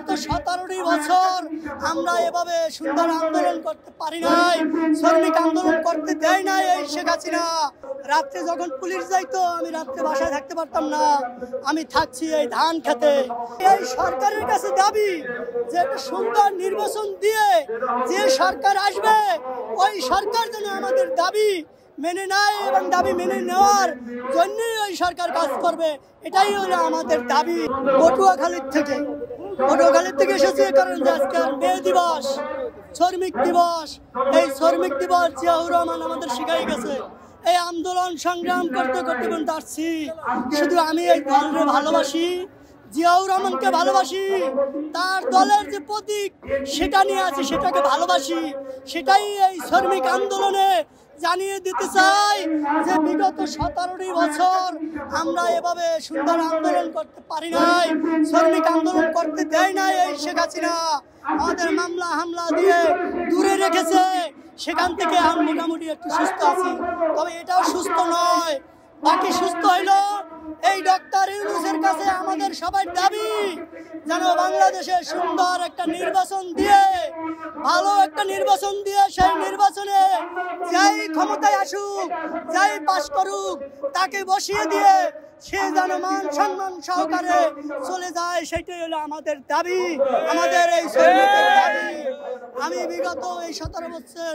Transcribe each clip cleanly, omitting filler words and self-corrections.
বিগত 17টি বছর আমরা এভাবে সুন্দর আন্দোলন করতে পারি নাই, শ্রমিক আন্দোলন করতে দেয় নাই এই শেখ হাসিনা। রাত্রে যখন পুলিশ যাইতো আমি রাত্রে বাসায় থাকতে পারতাম না, আমি থাকছি এই ধান খেতে। এই সরকারের কাছে দাবি যে একটা সুন্দর নির্বাচন দিয়ে যে সরকার আসবে ওই সরকার যেন আমাদের দাবি মেনে নেয় এবং দাবি মেনে নেওয়ার জন্যই ওই সরকার কাজ করবে, এটাই হলো আমাদের দাবি। পটুয়াখালীর থেকে এসেছে, কারণ আজকে মে দিবস, শ্রমিক দিবস। এই শ্রমিক দিবস জিয়াউর রহমান আমাদের শিখাই গেছে। এই আন্দোলন সংগ্রাম করতে করতে কিন্তু আসছি। শুধু আমি এই দলকে ভালোবাসি, জিয়াউর রহমানকে ভালোবাসি, তার দলের যে প্রতীক সেটা নিয়ে আছি, সেটাকে ভালোবাসি। সেটাই এই শ্রমিক আন্দোলনে জানিয়ে দিতে চাই যে বিগত 17টি বছর আমরা এভাবে সুন্দর আন্দোলন করতে পারি নাই, শ্রমিক আন্দোলন করতে দেয় নাই এই শেখ হাসিনা। আমাদের মামলা হামলা দিয়ে দূরে রেখেছে, সেখান থেকে আমি মোটামুটি একটু সুস্থ আছি। তবে এটাও সুস্থ নয়, বাকি সুস্থ হইল এই ডক্টর ইউনূসের কাছে আমাদের সবার দাবি যেন বাংলাদেশে সুন্দর একটা নির্বাচন দিয়ে, ভালো একটা নির্বাচন দিয়ে, সেই নির্বাচনে যাই ক্ষমতায় আসুক, যাই পাশ করুক, তাকে বসিয়ে দিয়ে সে যেন মান সম্মান সহকারে চলে যায়, সেটাই হলো আমাদের দাবি, আমাদের এই শ্রমিকের দাবি। আমি বিগত এই 17 বছর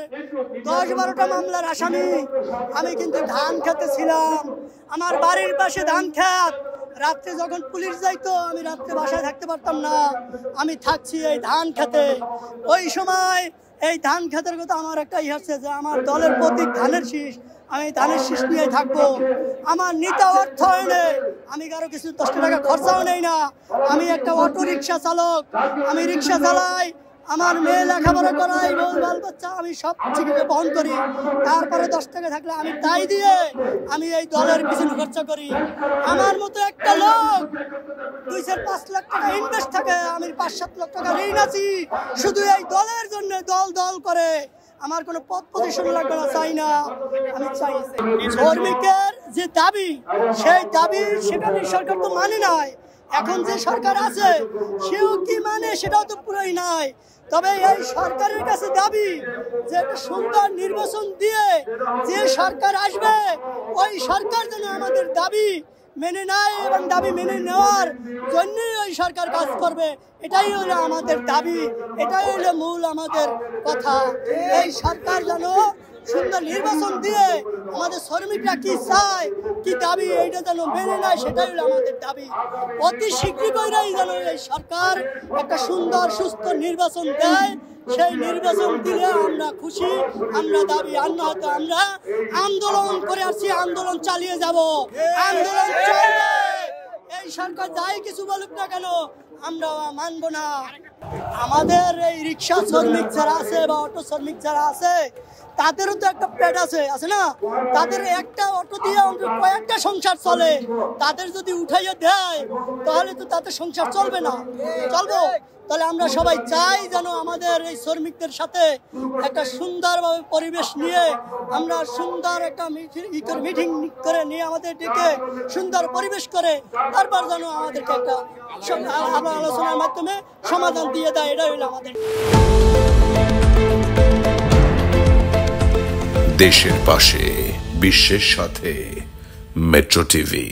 10-12টা মামলার আসামি। আমি কিন্তু ধান খেতে ছিলাম, আমার বাড়ির পাশে ধান খেত। রাত্রে যখন পুলিশ যাইতো আমি রাত্রে বাসায় থাকতে পারতাম না, আমি থাকছি এই ধান খেতে। ওই সময় এই ধান খেতের কথা আমার একটা হচ্ছে যে আমার দলের প্রতীক ধানের শীষ, আমি ধানের শীষ নিয়ে থাকবো। আমার নিতা অর্থায়নে আমি কারো কিছু 10 টাকা খরচাও নেই না। আমি একটা অটো রিক্সা চালক, আমি রিক্সা চালাই, আমার মেয়ে লেখাপড়া করাই, বাল বাচ্চা আমি সব চিকিৎসা বহন করি। তারপরে 10 টাকা থাকলে আমি তাই দিয়ে আমি এই দলের পিছনে খরচা করি। আমার মতো একটা লোক 2-5 লাখ টাকা ইনভেস্ট থাকে, আমি 5-7 লাখ টাকা ঋণ আছি শুধু এই দলের জন্য। দল করে আমার কোনো পদ পজিশন লাগবে না, চাই না। আমি চাই শ্রমিকের যে দাবি, সেই দাবি সেখানে সরকার তো মানে নাই। এখন যে সরকার আছে সেও কি মানে সেটাও তো পুরোই নাই। তবে এই সরকারের কাছে দাবি যে একটা সুন্দর নির্বাচন দিয়ে যে সরকার আসবে ওই সরকার যেন আমাদের দাবি মেনে নেয় এবং দাবি মেনে নেওয়ার জন্যই ওই সরকার কাজ করবে, এটাই হলো আমাদের দাবি, এটাই হলো মূল আমাদের কথা। এই সরকার যেন সুন্দর নির্বাচন দিয়ে আমাদের শ্রমিকরা কি চায়, কি দাবি, এইটা যেন মেনে নেয়, সেটাই হলো আমাদের দাবি। অতি শীঘ্রই যেন এই সরকার একটা সুন্দর সুস্থ নির্বাচন দেয়। সেই নির্বাচন দিলে আমরা খুশি, আমরা দাবি। আর নয়তো আমরা আন্দোলন করে আসছি, আন্দোলন চালিয়ে যাব, আন্দোলন চলবে। এই সরকার যাই কিছু বলুক না কেন আমরা মানব না। আমাদের এই রিক্সা শ্রমিক যারা আছে বা অটো শ্রমিক যারা আছে তাদেরও তো একটা পেট আছে না? তাদের একটা অটো দিয়ে কয়েকটা সংসার চলে, তাদের যদি উঠাইয়া দেয় তাহলে তো তাদের সংসার চলবে না, চলবো? তাহলে আমরা সবাই চাই যেন আমাদের এই শ্রমিকদের সাথে একটা সুন্দরভাবে পরিবেশ নিয়ে আমরা সুন্দর একটা মিটিং করে নিয়ে আমাদের ডেকে সুন্দর পরিবেশ করে তারপর যেন আমাদেরকে একটা আলোচনার মাধ্যমে সমাধান দিয়ে দেয়, এটা হলো আমাদের। দেশের পাশে, বিশ্বের সাথে, মেট্রো টিভি।